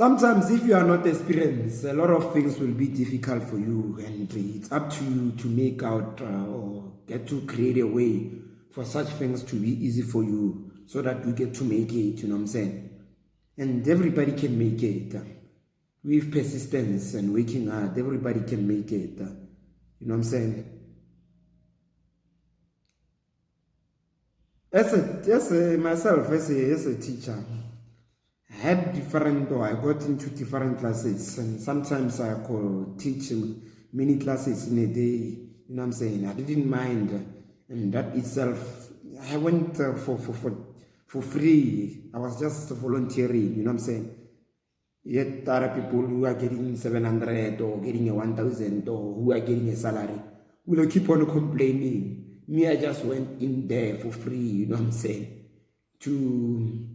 Sometimes if you are not experienced, a lot of things will be difficult for you, and it's up to you to make out or get to create a way for such things to be easy for you so that you get to make it, you know what I'm saying? And everybody can make it. With persistence and working hard, everybody can make it. You know what I'm saying? Myself, as a teacher, I had different, or I got into different classes, and sometimes I could teach many classes in a day. You know what I'm saying? I didn't mind, and that itself, I went for free. I was just volunteering. You know what I'm saying? Yet there are people who are getting 700 or getting a 1,000 or who are getting a salary will keep on complaining. Me, I just went in there for free. You know what I'm saying? To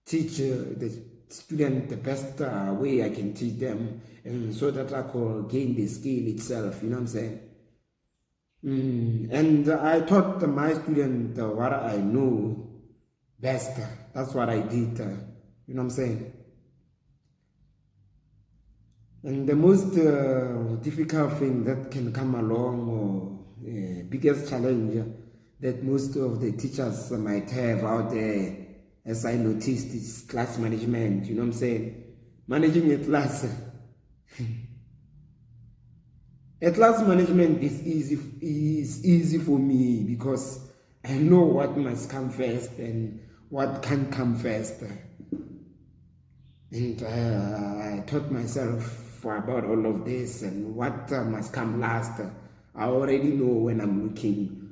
teach the student the best way I can teach them, and so that I could gain the skill itself, you know what I'm saying? And I taught my student what I know best. That's what I did, you know what I'm saying? And the most difficult thing that can come along, or biggest challenge that most of the teachers might have out there, as I noticed, is class management. You know what I'm saying? Managing a class. A class management is easy for me because I know what must come first and what can come first. And I taught myself about all of this and what must come last. I already know when I'm looking,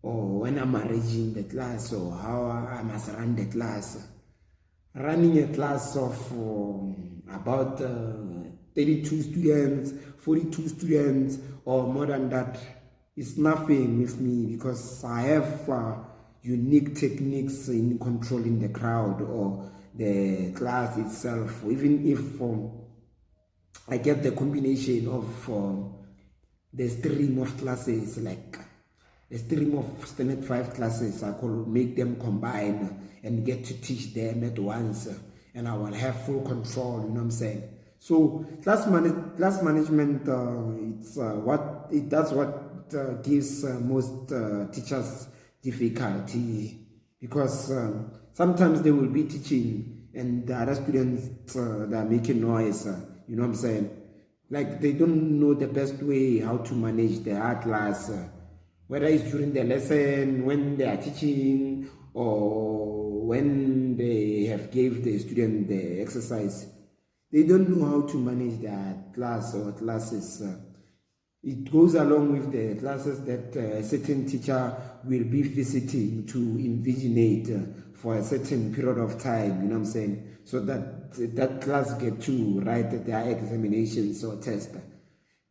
or when I'm arranging the class, or how I must run the class. Running a class of about 32 students, 42 students, or more than that is nothing with me, because I have unique techniques in controlling the crowd or the class itself. Even if I get the combination of the stream of classes, like a stream of standard 5 classes, I could make them combine and get to teach them at once, and I will have full control, you know what I'm saying? So class management, that's what gives most teachers difficulty, because sometimes they will be teaching and the other students they are making noise, you know what I'm saying? Like they don't know the best way how to manage their class, whether it's during the lesson, when they are teaching, or when they have gave the student the exercise. They don't know how to manage their class or classes. It goes along with the classes that a certain teacher will be visiting to invigilate for a certain period of time, you know what I'm saying? So that class get to write their examinations or test.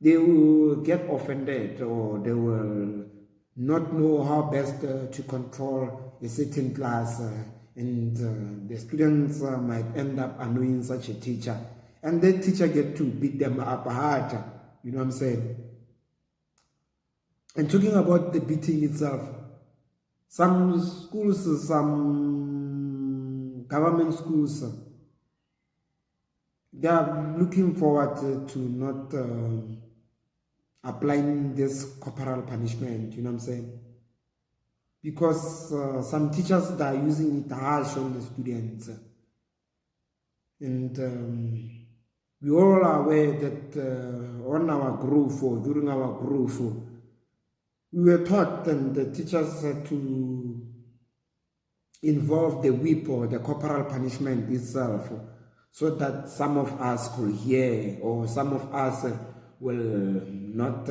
They will get offended, or they will not know how best to control a certain class, and the students might end up annoying such a teacher, and that teacher get to beat them up hard, you know what I'm saying? And talking about the beating itself, some schools, some government schools, they are looking forward to not applying this corporal punishment, you know what I'm saying? Because some teachers that are using it harsh on the students. And we all are aware that on our growth, or during our growth, we were taught, and the teachers had to involve the whip or the corporal punishment itself, so that some of us could hear, or some of us will not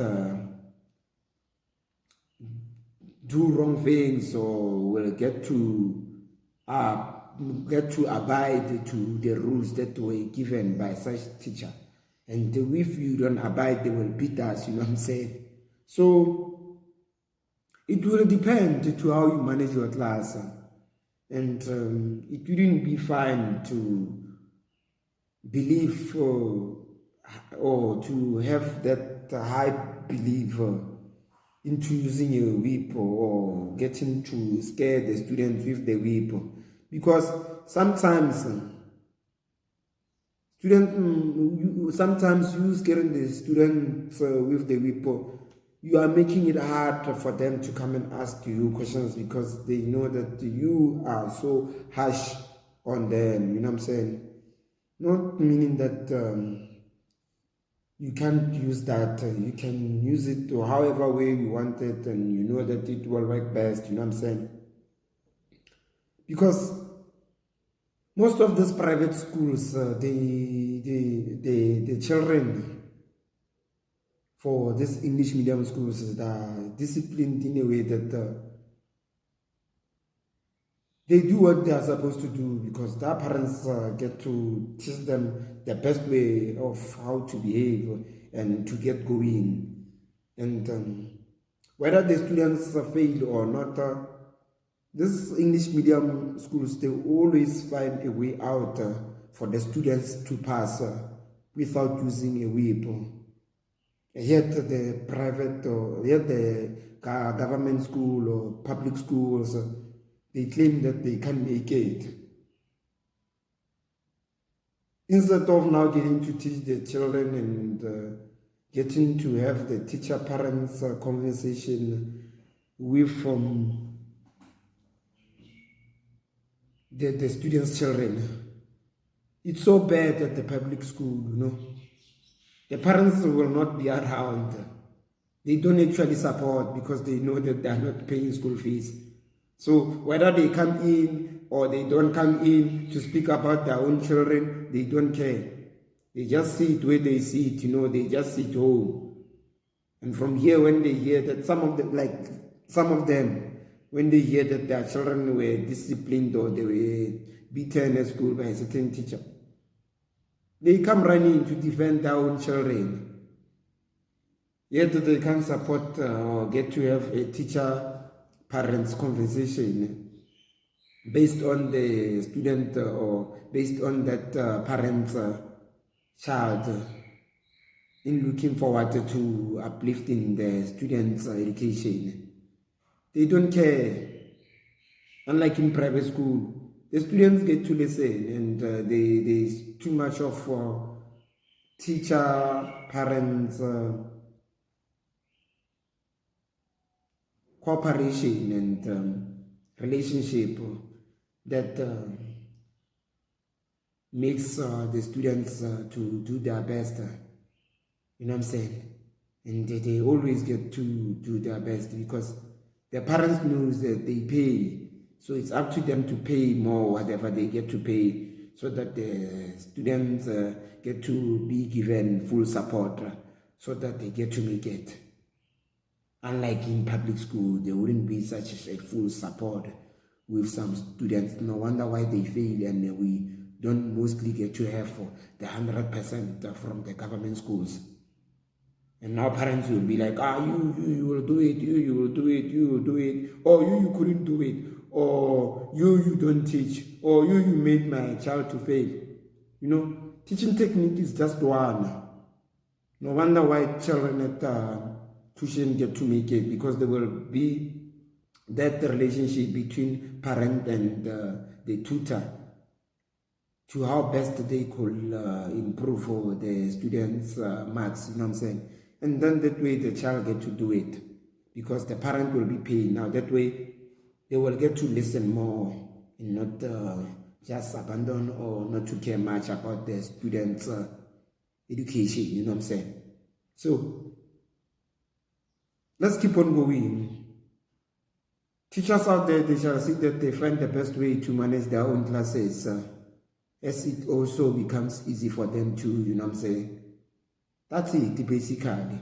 do wrong things, or will get to abide to the rules that were given by such teacher. And if you don't abide, they will beat us, you know what I'm saying? So it will depend to how you manage your class, and it wouldn't be fine to believe or to have that high belief into using a whip, or getting to scare the students with the whip, because sometimes Sometimes you scaring the students with the whip. You are making it hard for them to come and ask you questions because they know that you are so harsh on them. You know what I'm saying? Not meaning that you can't use that. You can use it to however way you want it, and you know that it will work best. You know what I'm saying? Because most of these private schools, the children for this English medium schools are disciplined in a way that they do what they are supposed to do because their parents get to teach them the best way of how to behave and to get going. And whether the students fail or not, these English medium schools, they always find a way out for the students to pass without using a whip. Yet the private or yet the government school or public schools, they claim that they can make it. Instead of now getting to teach the children and getting to have the teacher-parents conversation with the students' children. It's so bad at the public school, you know. The parents will not be around. They don't actually support because they know that they are not paying school fees. So whether they come in or they don't come in to speak about their own children, they don't care. They just sit where they sit, you know, they just sit home. And from here, when they hear that some of them, when they hear that their children were disciplined or they were beaten at school by a certain teacher, they come running to defend their own children. Yet they can't support or get to have a teacher-parents conversation based on the student or based on that parent's child in looking forward to uplifting the student's education. They don't care. Unlike in private school, the students get to listen and there's too much of teacher-parents cooperation and relationship that makes the students to do their best. You know what I'm saying? And they always get to do their best because the parents knows that they pay. So it's up to them to pay more, whatever they get to pay, so that the students get to be given full support so that they get to make it. Unlike in public school, there wouldn't be such a full support with some students. No wonder why they fail, and we don't mostly get to have the 100% from the government schools. And now parents will be like, you will do it, you will do it, you will do it, or you couldn't do it, or you don't teach, or you made my child to fail. You know, teaching technique is just one. No wonder why children at tuition get to make it, because there will be that relationship between parent and the tutor to how best they could improve for the students' marks, you know what I'm saying? And then that way the child get to do it because the parent will be paying. Now that way they will get to listen more and not just abandon or not to care much about the students' education, you know what I'm saying? So let's keep on going. Teachers out there, they shall see that they find the best way to manage their own classes as it also becomes easy for them to, you know what I'm saying? That's it, basically.